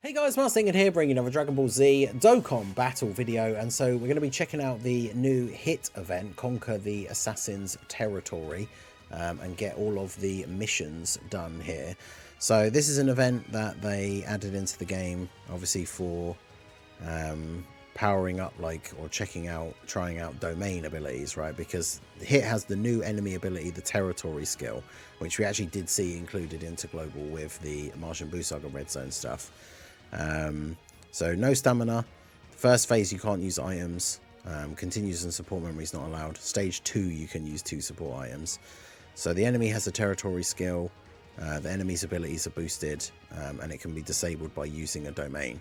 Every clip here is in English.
Hey guys, Marstingen here, bringing another Dragon Ball Z Dokkan battle video, and so we're going to be checking out the new hit event, Conquer the Assassin's Territory, and get all of the missions done here. So this is an event that they added into the game, obviously for powering up, or trying out domain abilities, right? Because hit has the new enemy ability, the Territory skill, which we actually did see included into Global with the Martian Buu Saga Red Zone stuff. So no stamina. First phase you can't use items. Continues and support memory is not allowed. Stage 2 you can use 2 support items. So the enemy has a territory skill. The enemy's abilities are boosted, and it can be disabled by using a domain.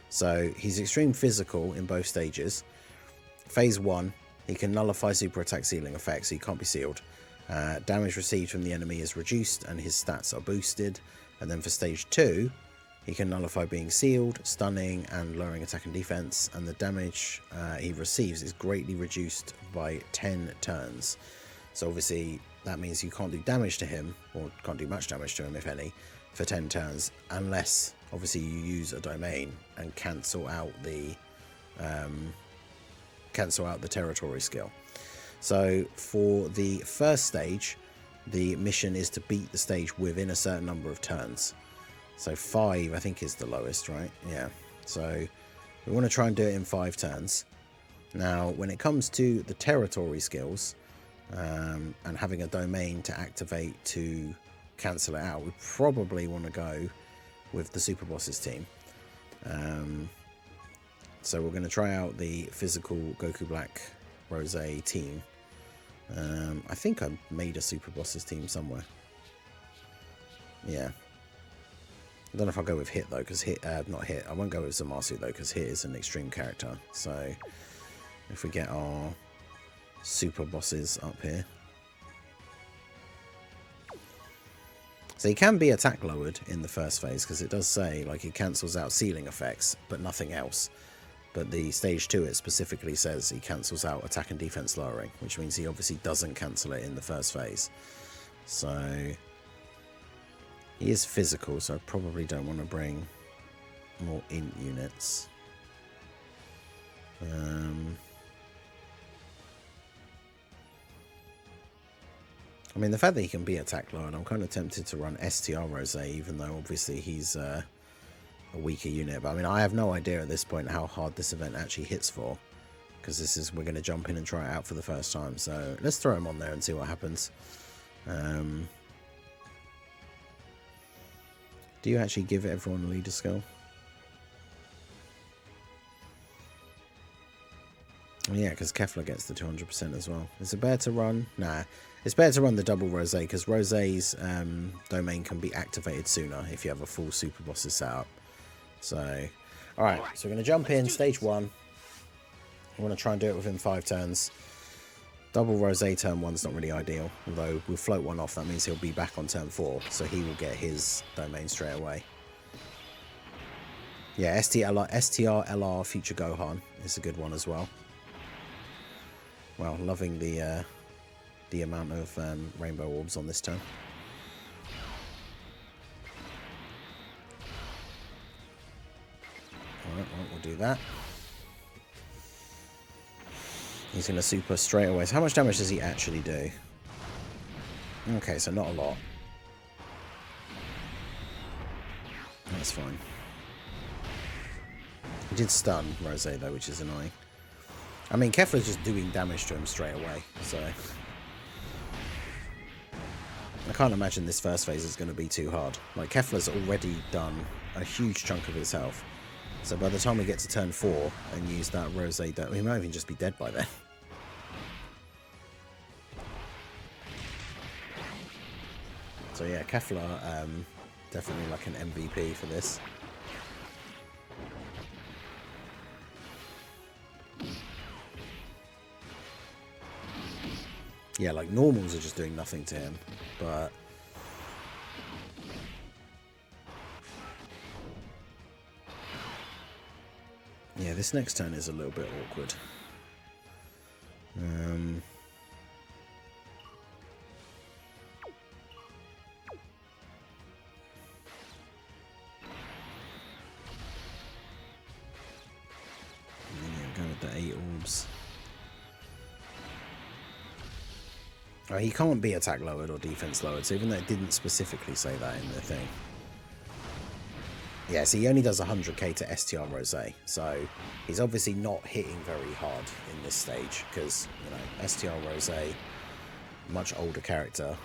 So he's extreme physical in both stages. Phase 1, he can nullify super attack sealing effects, so he can't be sealed. Damage received from the enemy is reduced and his stats are boosted. And then for stage 2, he can nullify being sealed, stunning, and lowering attack and defense, and the damage he receives is greatly reduced by 10 turns. So obviously that means you can't do damage to him, or can't do much damage to him, if any, for 10 turns, unless obviously you use a domain and cancel out the territory skill. So for the first stage, the mission is to beat the stage within a certain number of turns. So 5, I think, is the lowest, right? Yeah. So we want to try and do it in 5 turns. Now, when it comes to the territory skills, and having a domain to activate to cancel it out, we probably want to go with the Super Bosses team. So we're going to try out the physical Goku Black Rose team. I think I made a Super Bosses team somewhere. Yeah. I don't know if I'll go with Hit though, because not Hit. I won't go with Zamasu though, because Hit is an extreme character. So if we get our super bosses up here, so he can be attack lowered in the first phase, because it does say it cancels out sealing effects, but nothing else. But the stage 2, it specifically says he cancels out attack and defense lowering, which means he obviously doesn't cancel it in the first phase. So he is physical, so I probably don't want to bring more int units. I mean, the fact that he can be attack lowered, I'm kind of tempted to run STR Rose, even though obviously he's a weaker unit. But I mean, I have no idea at this point how hard this event actually hits for, because we're going to jump in and try it out for the first time. So let's throw him on there and see what happens. Do you actually give everyone a leader skill? Yeah, because Kefla gets the 200% as well. Is it better to run? Nah, it's better to run the double Rose, because Rose's domain can be activated sooner if you have a full Super Bosses setup. So, alright, so we're going to jump in, stage 1. I want to try and do it within 5 turns. Double Rose turn 1's not really ideal, although we'll float one off. That means he'll be back on turn 4, so he will get his domain straight away. Yeah, STR-LR Future Gohan is a good one as well. Well, loving the amount of rainbow orbs on this turn. Alright, well, we'll do that. He's going to super straight away. So how much damage does he actually do? Okay, so not a lot. That's fine. He did stun Rose though, which is annoying. I mean, Kefla's just doing damage to him straight away, so I can't imagine this first phase is going to be too hard. Kefla's already done a huge chunk of his health. So by the time we get to turn 4 and use that Rose, he might even just be dead by then. So yeah, Kefla, definitely an MVP for this. Yeah, normals are just doing nothing to him, but yeah, this next turn is a little bit awkward. with the 8 orbs. Oh, he can't be attack lowered or defense lowered, so even though it didn't specifically say that in the thing. Yeah, so he only does 100k to STR Rose, so he's obviously not hitting very hard in this stage, because, you know, STR Rose, much older character,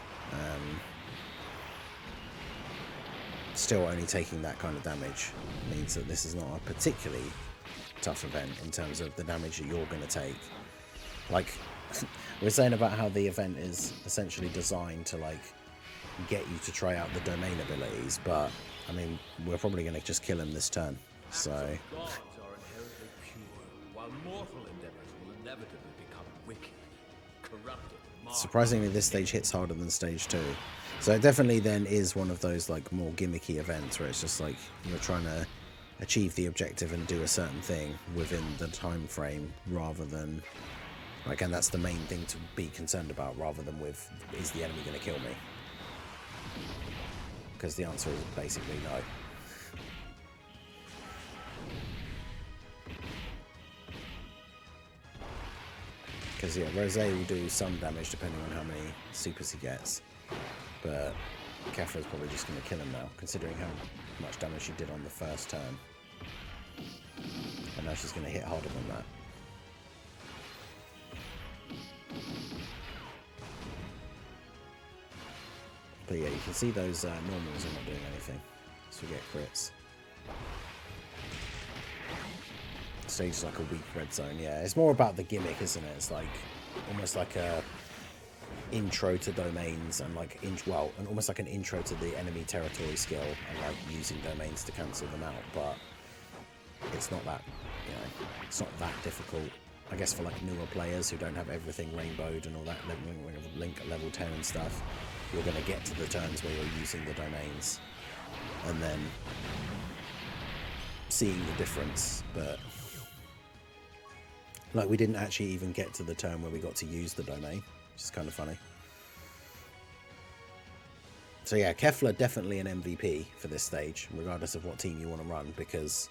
still only taking that kind of damage means that this is not a particularly tough event in terms of the damage that you're going to take. Like, we're saying about how the event is essentially designed to, like, get you to try out the domain abilities, but I mean, we're probably going to just kill him this turn, so surprisingly this stage hits harder than stage 2, so it definitely then is one of those like more gimmicky events where it's just like you're trying to achieve the objective and do a certain thing within the time frame rather than like, and that's the main thing to be concerned about rather than with, is the enemy going to kill me? Because the answer is basically no. Because yeah, Rose will do some damage depending on how many supers he gets, but Kefla's probably just going to kill him now, considering how much damage she did on the first turn. And now she's going to hit harder than that. But yeah, you can see those normals are not doing anything, so we get crits. Stage is like a weak red zone, yeah. It's more about the gimmick, isn't it? It's like almost like a intro to domains and like and almost like an intro to the enemy territory skill and like using domains to cancel them out. But it's not that, you know, it's not that difficult. I guess for like newer players who don't have everything rainbowed and all that, link at level 10 and stuff, you're going to get to the turns where you're using the domains and then seeing the difference. But like, we didn't actually even get to the turn where we got to use the domain, which is kind of funny. So yeah, Kefla definitely an MVP for this stage, regardless of what team you want to run, because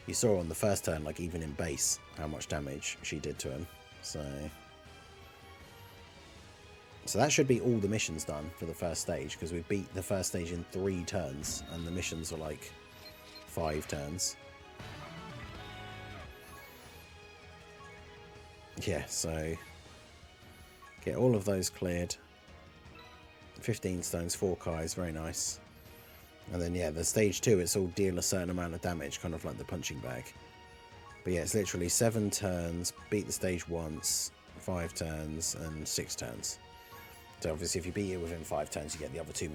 you saw on the first turn, like even in base, how much damage she did to him. So that should be all the missions done for the first stage, because we beat the first stage in 3 turns, and the missions are like 5 turns. Yeah, so get all of those cleared. 15 stones, 4 Kais, very nice. And then yeah, the stage 2, it's all deal a certain amount of damage, kind of like the punching bag. But yeah, it's literally 7 turns, beat the stage once, 5 turns, and 6 turns. So obviously if you beat it within 5 turns, you get the other 2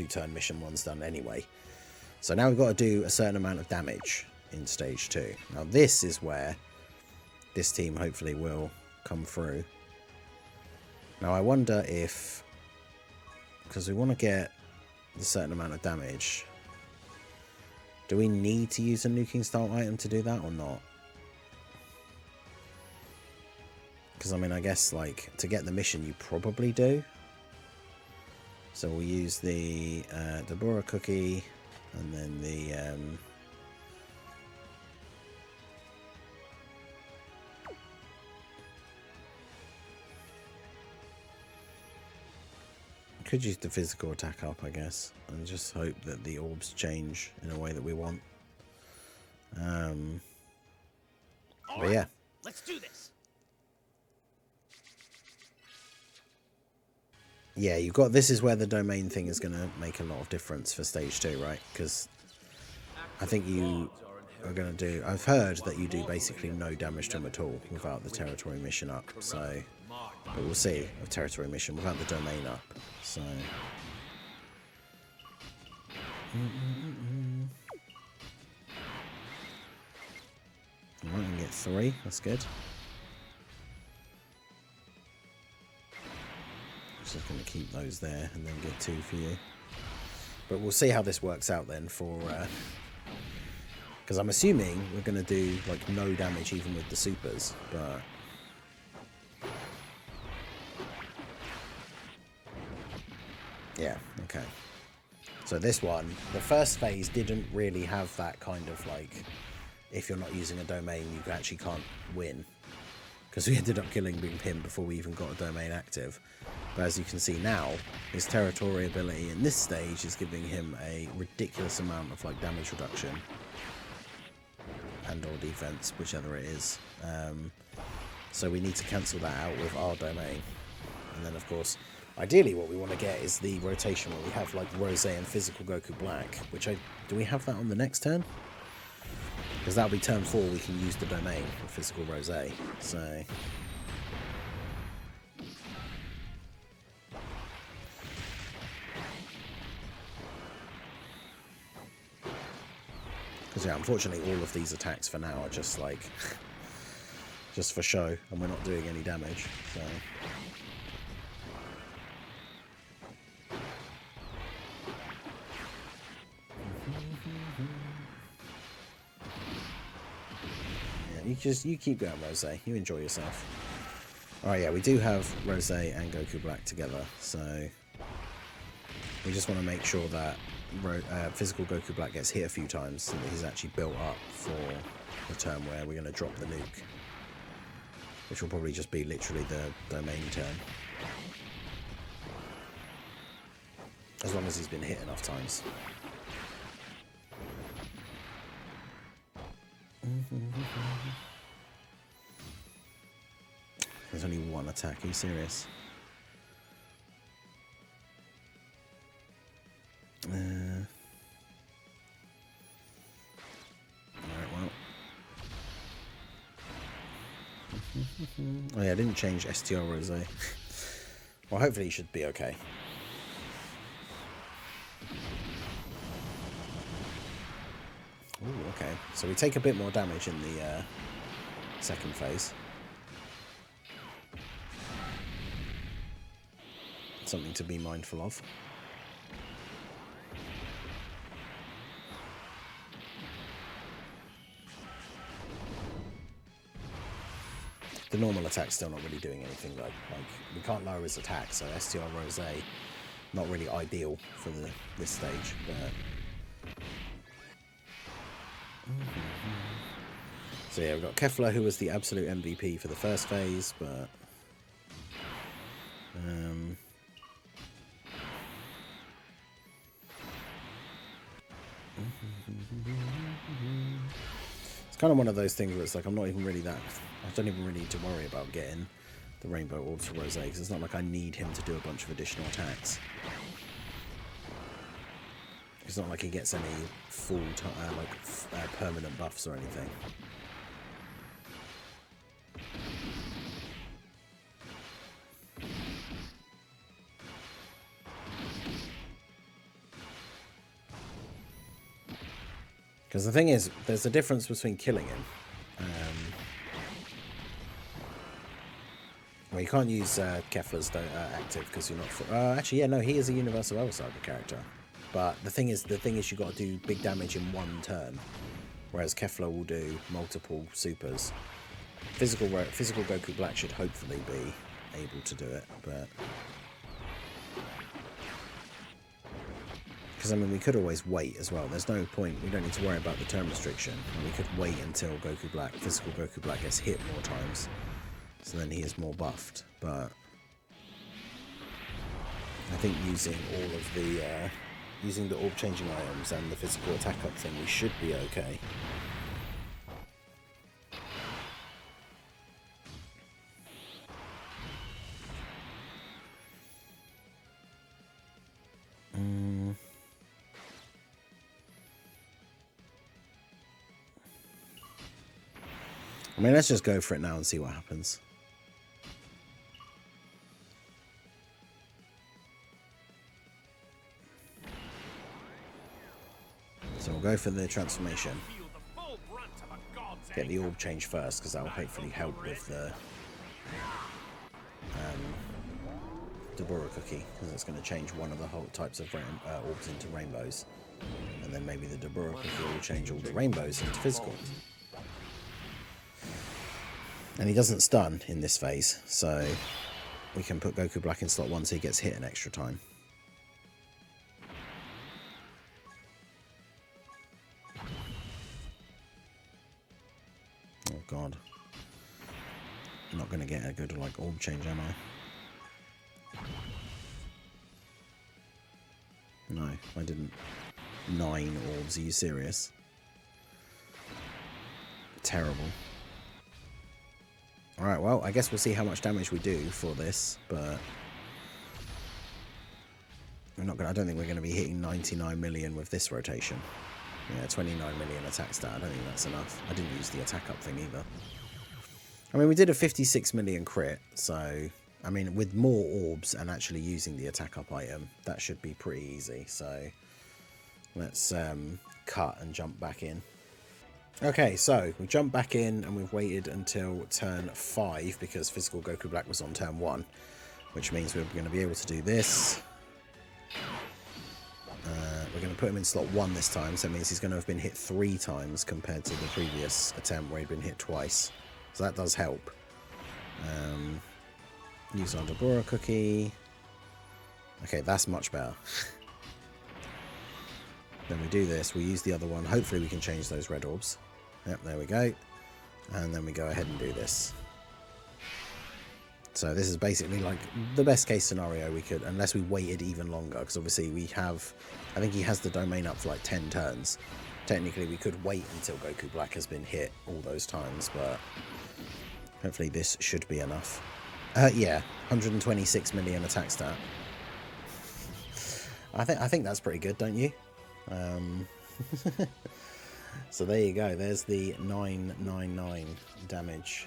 turn mission ones done anyway. So now we've got to do a certain amount of damage in stage 2. Now this is where this team hopefully will come through. Now I wonder if, because we want to get a certain amount of damage, do we need to use a nuking style item to do that or not? Because I mean, I guess like to get the mission you probably do. So we'll use the Deborah cookie and then the could use the physical attack up, I guess, and just hope that the orbs change in a way that we want. But yeah, let's do this. Yeah, you've got, this is where the domain thing is going to make a lot of difference for stage 2, right? Because I think you are going to do, I've heard that you do basically no damage to them at all without the territory mission up. So, but we'll see a territory mission without the domain up. So, alright, and get 3. That's good. Just going to keep those there and then get 2 for you. But we'll see how this works out then for, because I'm assuming we're going to do like no damage even with the supers, but yeah, okay. So this one, the first phase didn't really have that kind of like if you're not using a domain, you actually can't win. Because we ended up killing him before we even got a domain active. But as you can see now, his territory ability in this stage is giving him a ridiculous amount of like damage reduction and or defense, whichever it is. So we need to cancel that out with our domain. And then of course, ideally what we want to get is the rotation where we have like Rose and physical Goku Black, which do we have that on the next turn? Because that'll be turn 4, we can use the domain for physical Rose. So because yeah, unfortunately all of these attacks for now are just like just for show, and we're not doing any damage. So you keep going, Rose. You enjoy yourself. Alright, yeah, we do have Rose and Goku Black together, so we just want to make sure that physical Goku Black gets hit a few times so that he's actually built up for the turn where we're going to drop the nuke, which will probably just be literally the domain turn. As long as he's been hit enough times. There's only one attack, are you serious? Alright, well. Oh yeah, I didn't change STR Rose. Well, hopefully he should be okay. Ooh, okay. So we take a bit more damage in the second phase. Something to be mindful of. The normal attack's still not really doing anything though. Like we can't lower his attack, so STR Rose not really ideal for this stage. But so yeah, we've got Kefla, who was the absolute MVP for the first phase, but it's kind of one of those things where it's like I'm not even really that. I don't even really need to worry about getting the Rainbow Orbs for Rose, because it's not like I need him to do a bunch of additional attacks. It's not like he gets any full permanent buffs or anything. Because the thing is, there's a difference between killing him. Well, you can't use Kefla's active because you're not. Actually, yeah, no, he is a Universal Ever Saga character. But the thing is, you've got to do big damage in one turn, whereas Kefla will do multiple supers. Physical Goku Black should hopefully be able to do it, but because I mean we could always wait as well. There's no point. We don't need to worry about the turn restriction. We could wait until physical Goku Black gets hit more times, so then he is more buffed. But I think using all of the using the orb changing items and the physical attack up thing, we should be okay. I mean, let's just go for it now and see what happens. So we'll go for the transformation. Get the orb change first, because that will hopefully help with the Deborah cookie, because it's going to change one of the whole types of orbs into rainbows. And then maybe the Deborah cookie will change all the rainbows into physical. And he doesn't stun in this phase, so we can put Goku Black in slot 1 so he gets hit an extra time. God. I'm not going to get a good, like, orb change, am I? No, I didn't. 9 orbs, are you serious? Terrible. Alright, well, I guess we'll see how much damage we do for this, but we're not gonna, I don't think we're going to be hitting 99 million with this rotation. Yeah, 29 million attack stat, I don't think that's enough. I didn't use the attack up thing either. I mean, we did a 56 million crit, so, I mean, with more orbs and actually using the attack up item, that should be pretty easy. So, let's cut and jump back in. Okay, so we jumped back in and we've waited until turn 5 because Physical Goku Black was on turn 1, which means we're going to be able to do this. We're going to put him in slot 1 this time, so it means he's going to have been hit 3 times compared to the previous attempt where he'd been hit twice. So that does help. Use our Deborah cookie. Okay, that's much better. Then we do this, we use the other one. Hopefully we can change those red orbs. Yep, there we go. And then we go ahead and do this. So this is basically like the best case scenario we could, unless we waited even longer, because obviously we have, I think he has the domain up for like 10 turns. Technically we could wait until Goku Black has been hit all those times, but hopefully this should be enough. Yeah, 126 million attack stat. I think that's pretty good, don't you? So there you go, there's the 999 damage.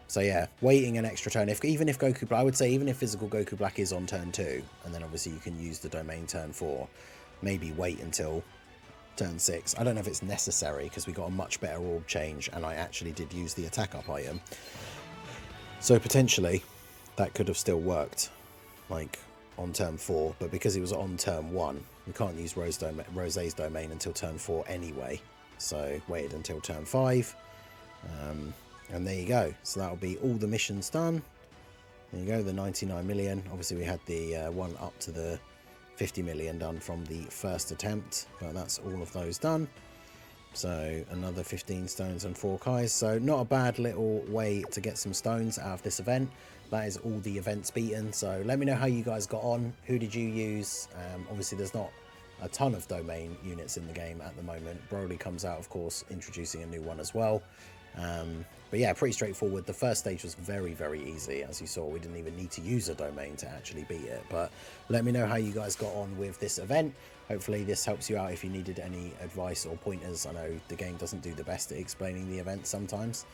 So yeah, waiting an extra turn, even if Goku Black, I would say even if Physical Goku Black is on turn 2, and then obviously you can use the domain turn 4, maybe wait until turn 6. I don't know if it's necessary because we got a much better orb change and I actually did use the attack up item. So potentially that could have still worked, like on turn 4, but because it was on turn 1, we can't use Rosé's domain until turn 4 anyway. So waited until turn 5. And there you go. So that'll be all the missions done. There you go, the 99 million. Obviously we had the one up to the 50 million done from the first attempt, but that's all of those done. So another 15 stones and 4 Kais. So not a bad little way to get some stones out of this event. That is all the events beaten. So let me know how you guys got on. Who did you use? Obviously there's not a ton of domain units in the game at the moment. Broly comes out, of course, introducing a new one as well. But yeah, pretty straightforward. The first stage was very, very easy. As you saw, we didn't even need to use a domain to actually beat it. But let me know how you guys got on with this event. Hopefully this helps you out if you needed any advice or pointers. I know the game doesn't do the best at explaining the event sometimes.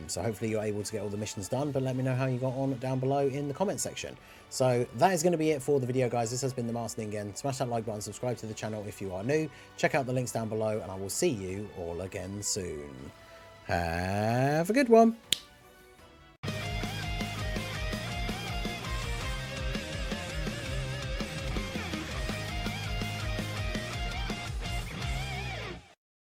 So hopefully you're able to get all the missions done, but let me know how you got on down below in the comment section. So that is going to be it for the video, guys. This has been the Master Ningen. Smash that like button, subscribe to the channel if you are new. Check out the links down below, and I will see you all again soon. Have a good one.